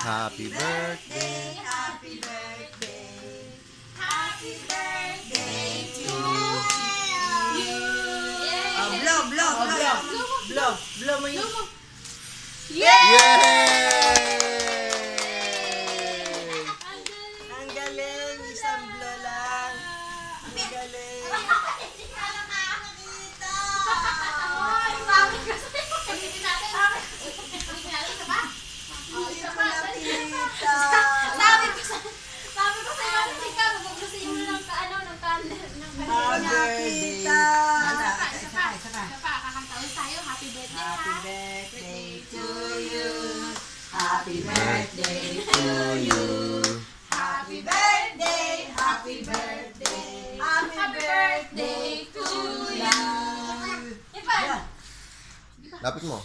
Happy birthday. Happy birthday. Happy birthday to you. Blow mo yun. Ang galing, isang blow lang. Ang galing. Happy birthday to you. Happy birthday, happy birthday, happy birthday to you. Lapit mo.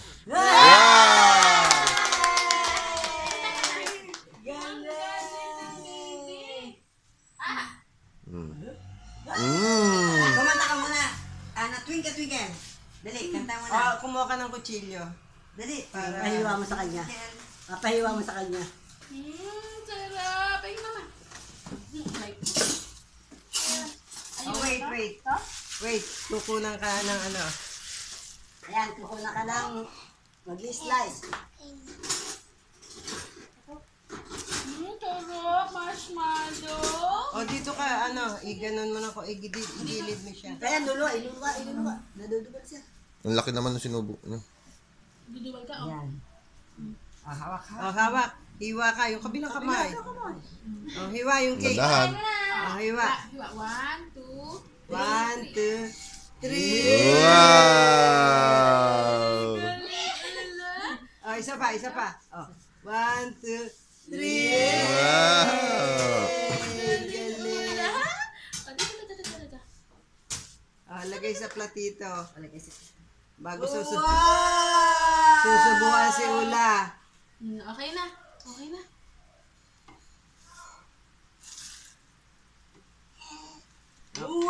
Kumanta ka muna. Twinkle. Dali, kanta mo na. Kumuha ka ng kutsilyo. Dali. Pahiwa mo sa kanya. Pahiwa mo sa kanya. Sarap. Ay, mama. Wait. Kukunan ka ng ano. Ayan, kukuha ka lang. Mag-slice. Sarap. Marshmallow. Dito ka, iganon mo na ko, igilid mo siya. Kaya inunuwa. Nadudugan siya. Ang laki naman ng sinubo. Duduwal ka, Ayan. Hawak. Hawak. Hiwa ka, yung kabilang kamay. Hiwa yung cake. Dandahan. Hiwa. 1, 2, 1, 2, 3. Wow! Isa pa. 1, 2, 3. Wow! Lagay sa platito. Bago Wow! susubukan si Ula. Okay na.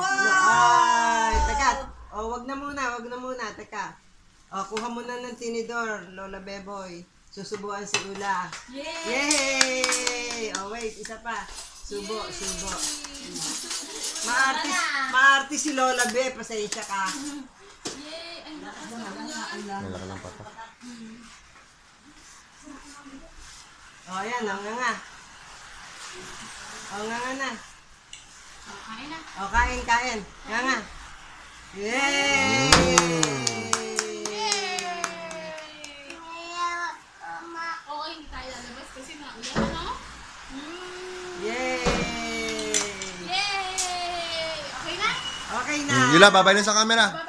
Ay, teka. Wag na muna. Teka. Kuha mo na ng tinidor, Lola Beboy. Susubukan si Ula. Yay! Wait, isa pa. Subo. Maartis si Lola Be, pasensya ka. Yay! Ay, Malaki lang pata. Ayan, nga. Nga na. kain na. Kain. Nga. Yay! Oo, hindi tayo lalabas kasi naulan, ano? Yay! Yay! Okay na? Okay na. Yula, babay na sa camera.